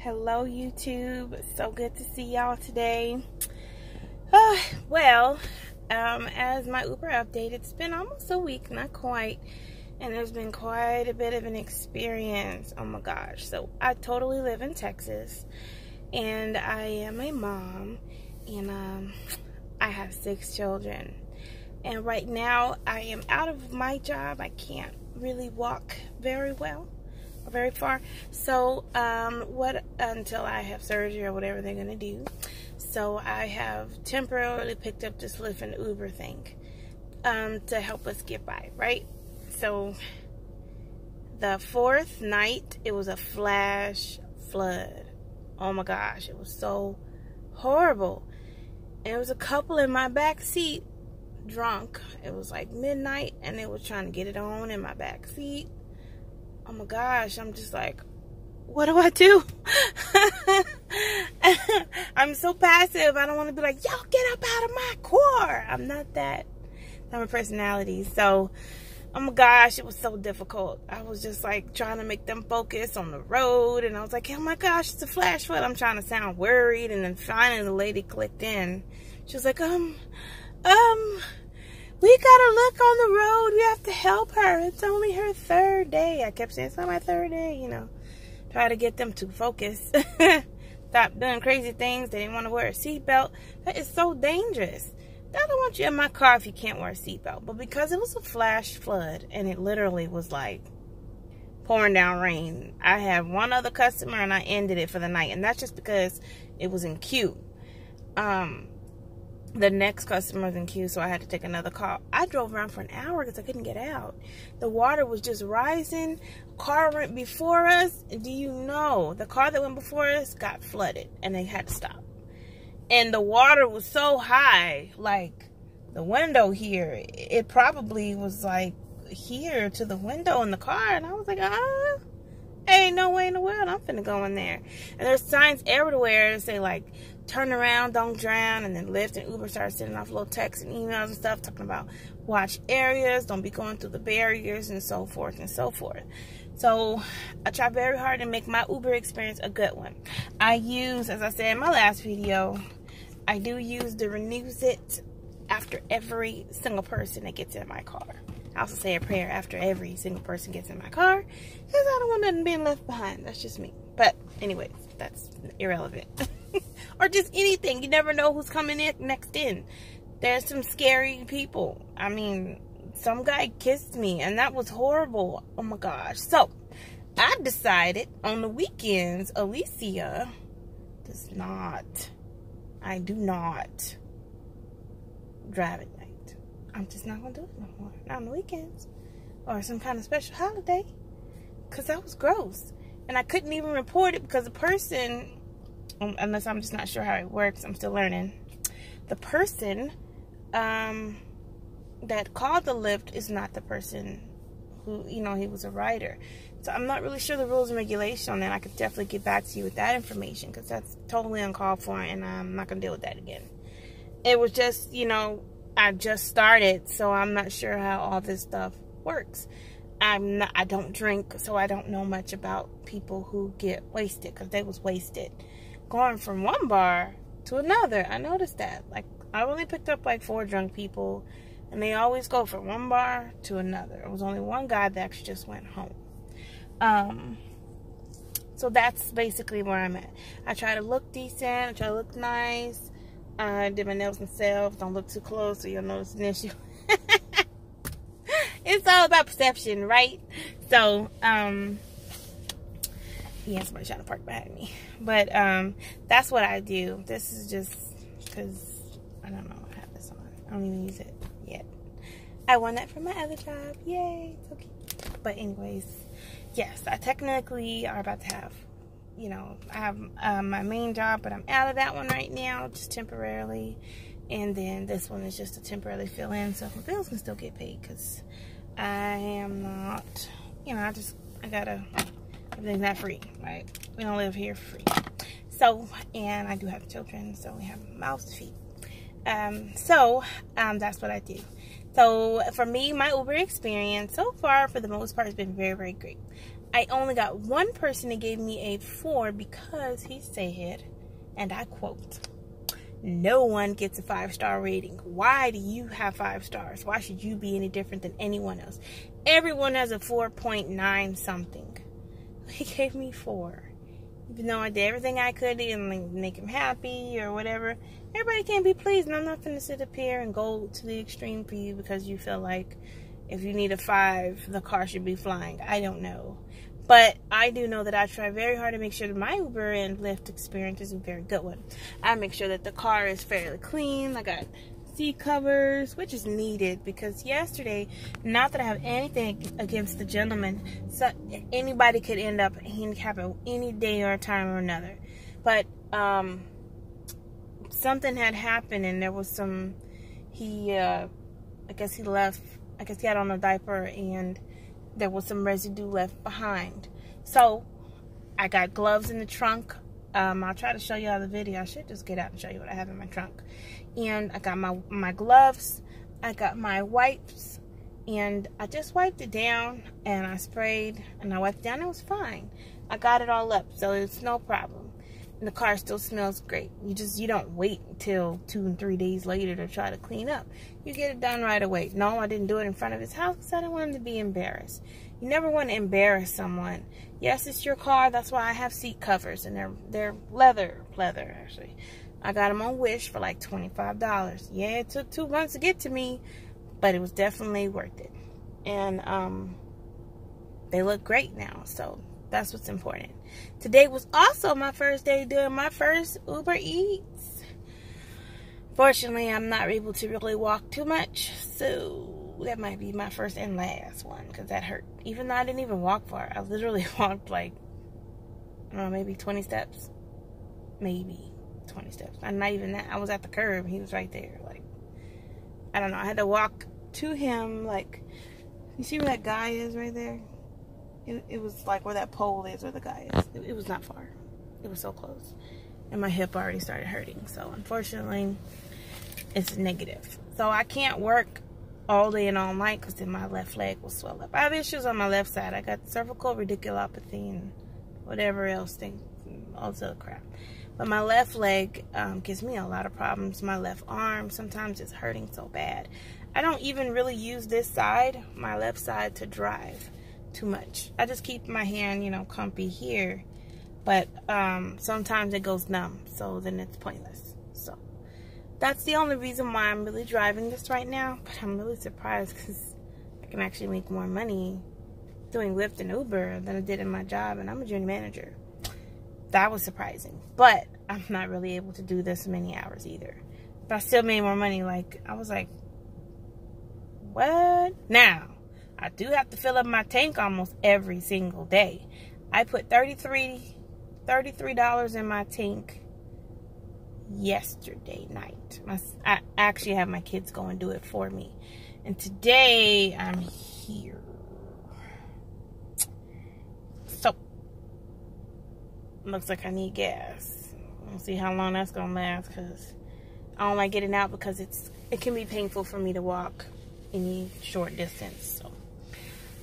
Hello YouTube, so good to see y'all today. As my Uber update, it's been almost a week, not quite, and there's been quite a bit of an experience. Oh my gosh. So I totally live in Texas, and I am a mom, and I have 6 children, and right now I am out of my job. I can't really walk very far, so until I have surgery or whatever they're gonna do. So I have temporarily picked up this Lyft and Uber thing to help us get by, right? So the 4th night, it was a flash flood. Oh my gosh, it was so horrible. And there was a couple in my back seat drunk. It was like midnight, and they were trying to get it on in my back seat. Oh my gosh, I'm just like, what do I do? I'm so passive. I don't want to be like, y'all get up out of my car. I'm not that type of personality. So, oh my gosh, it was so difficult. I was just like trying to make them focus on the road, and I was like, oh my gosh, it's a flash flood. I'm trying to sound worried, and then finally the lady clicked in. She was like, we gotta look on the road. We have to help her. It's only her 3rd day. I kept saying, it's not my 3rd day, you know. Try to get them to focus. Stop doing crazy things. They didn't want to wear a seatbelt. That is so dangerous. I don't want you in my car if you can't wear a seatbelt. But because it was a flash flood, and it literally was like pouring down rain, I have one other customer, and I ended it for the night. And that's just because it was in queue. The next customer was in queue, so I had to take another call. I drove around for an hour because I couldn't get out. The water was just rising. Car went before us. Do you know, the car that went before us got flooded, and they had to stop. And the water was so high, like the window here, it probably was like here to the window in the car. And I was like, ain't no way in the world I'm finna go in there. And there's signs everywhere that say like, turn around, don't drown. And then Lyft and Uber started sending off little texts and emails and stuff talking about watch areas, don't be going through the barriers, and so forth and so forth. So I try very hard to make my Uber experience a good one. I use, as I said in my last video, I do use the renews it after every single person that gets in my car. I also say a prayer after every single person gets in my car, because I don't want nothing being left behind. That's just me. But anyways, that's irrelevant. Or just anything. You never know who's coming in next in. There's some scary people. I mean, some guy kissed me, and that was horrible. Oh my gosh. So I decided on the weekends, Alicia I do not drive at night. I'm just not gonna do it no more. Not on the weekends or some kind of special holiday, because that was gross. And I couldn't even report it because the person, unless I'm just not sure how it works, I'm still learning. The person that called the Lyft is not the person who, you know, he was a rider. So I'm not really sure the rules and regulations on that. I could definitely get back to you with that information, because that's totally uncalled for, and I'm not going to deal with that again. It was just, you know, I just started, so I'm not sure how all this stuff works. I don't drink, so I don't know much about people who get wasted, because they was wasted going from one bar to another. I noticed that. Like, I only picked up like 4 drunk people, and they always go from one bar to another. It was only one guy that actually just went home. So that's basically where I'm at. I try to look decent. I try to look nice. I did my nails myself. Don't look too close, so you'll notice an issue. It's all about perception, right? So, yeah, somebody trying to park behind me. But, that's what I do. This is just because I don't know I have this on. I don't even use it yet. I won that from my other job. Yay. It's okay. But anyways, yes, I technically are about to have, you know, I have my main job, but I'm out of that one right now, just temporarily. And then this one is just to temporarily fill in, so my bills can still get paid, because I am not, you know, I gotta, everything's not free, right? We don't live here for free. So, and I do have children, so we have mouths to feed. That's what I do. So for me, my Uber experience so far, for the most part, has been very, very great. I only got one person that gave me a 4 because he said, and I quote, "No one gets a 5-star rating. Why do you have 5 stars? Why should you be any different than anyone else? Everyone has a 4.9 something." He gave me 4. Even though I did everything I could to make him happy or whatever. Everybody can't be pleased, and I'm not going to sit up here and go to the extreme for you because you feel like if you need a 5, the car should be flying. I don't know. But I do know that I try very hard to make sure that my Uber and Lyft experience is a very good one. I make sure that the car is fairly clean. I got seat covers, which is needed because yesterday, not that I have anything against the gentleman, so anybody could end up handicapped any day or time or another. But something had happened and there was some, I guess he left, I guess he had on a diaper and there was some residue left behind. So I got gloves in the trunk. I'll try to show you all the video. I should just get out and show you what I have in my trunk. And I got my gloves. I got my wipes. And I just wiped it down. And I sprayed. And I wiped it down. It was fine. I got it all up. So it's no problem. And the car still smells great. You don't wait until 2 and 3 days later to try to clean up. You get it done right away. No, I didn't do it in front of his house because I didn't want him to be embarrassed. You never want to embarrass someone. Yes, it's your car. That's why I have seat covers. And they're leather actually. I got them on Wish for like $25. Yeah, it took 2 months to get to me. But it was definitely worth it. And they look great now. So that's what's important. Today was also my first day doing my first Uber Eats. Fortunately, I'm not able to really walk too much. So that might be my first and last one because that hurt. Even though I didn't even walk far. I literally walked like, I don't know, maybe 20 steps. Maybe 20 steps. I'm not even that. I was at the curb. He was right there. Like, I don't know. I had to walk to him. Like, you see where that guy is right there? It was like where that pole is where the guy is. It was not far. It was so close. And my hip already started hurting. So, unfortunately, it's negative. So, I can't work all day and all night because then my left leg will swell up. I have issues on my left side. I got cervical radiculopathy and whatever else, all this other crap. But my left leg gives me a lot of problems. My left arm, sometimes it's hurting so bad. I don't even really use this side, my left side, to drive too much. I just keep my hand, comfy here. But sometimes it goes numb, so then it's pointless. So that's the only reason why I'm really driving this right now. But I'm really surprised because I can actually make more money doing Lyft and Uber than I did in my job, and I'm a junior manager. That was surprising. But I'm not really able to do this many hours either. But I still made more money. Like, I was like, what? Now, I do have to fill up my tank almost every single day. I put $33 in my tank yesterday night. I actually have my kids go and do it for me. And today, I'm here. So, looks like I need gas. We'll see how long that's going to last because I don't like getting out because it can be painful for me to walk any short distance. So,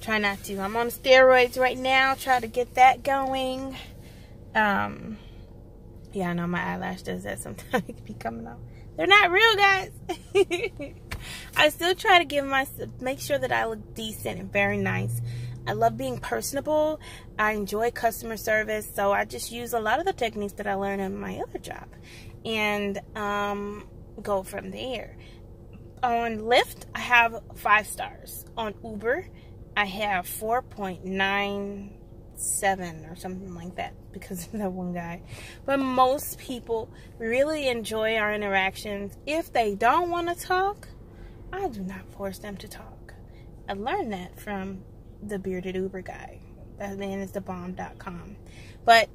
try not to. I'm on steroids right now. Try to get that going. Yeah, I know my eyelash does that sometimes. It can be coming off. They're not real, guys. I still try to make sure that I look decent and very nice. I love being personable. I enjoy customer service. So I just use a lot of the techniques that I learned in my other job. And go from there. On Lyft, I have 5 stars. On Uber, I have 4.97 or something like that because of that one guy. But most people really enjoy our interactions. If they don't want to talk, I do not force them to talk. I learned that from the bearded Uber guy. That man is thebomb.com. But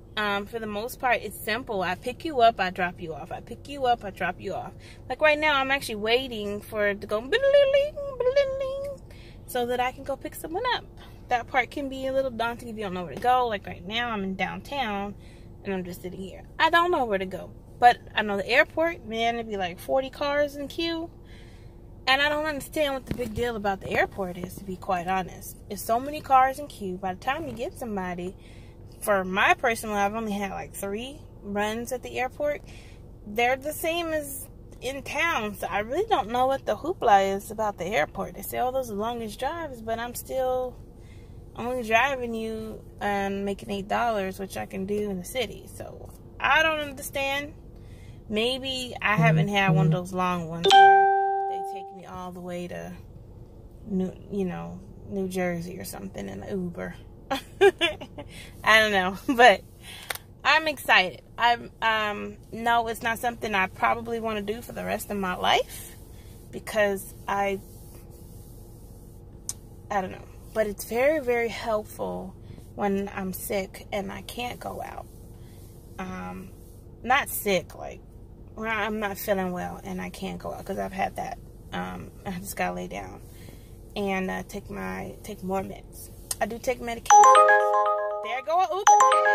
for the most part, it's simple. I pick you up, I drop you off. I pick you up, I drop you off. Like right now, I'm actually waiting for it to go so that I can go pick someone up. That part can be a little daunting if you don't know where to go. Like right now, I'm in downtown and I'm just sitting here. I don't know where to go. But I know the airport, man, it'd be like 40 cars in queue. And I don't understand what the big deal about the airport is, to be quite honest. There's so many cars in queue. By the time you get somebody, for my personal, I've only had like 3 runs at the airport. They're the same as in town. So I really don't know what the hoopla is about the airport. They say, oh, those are the longest drives, but I'm only driving you and making $8, which I can do in the city. So I don't understand. Maybe I haven't had one of those long ones where they take me all the way to New Jersey or something in an Uber. I don't know, but I'm excited. No, it's not something I probably want to do for the rest of my life, because I don't know, but it's very, very helpful when I'm sick and I can't go out. Not sick, like when I'm not feeling well and I can't go out, because I've had that. I just gotta lay down and take more meds. I do take medication. There go an Uber.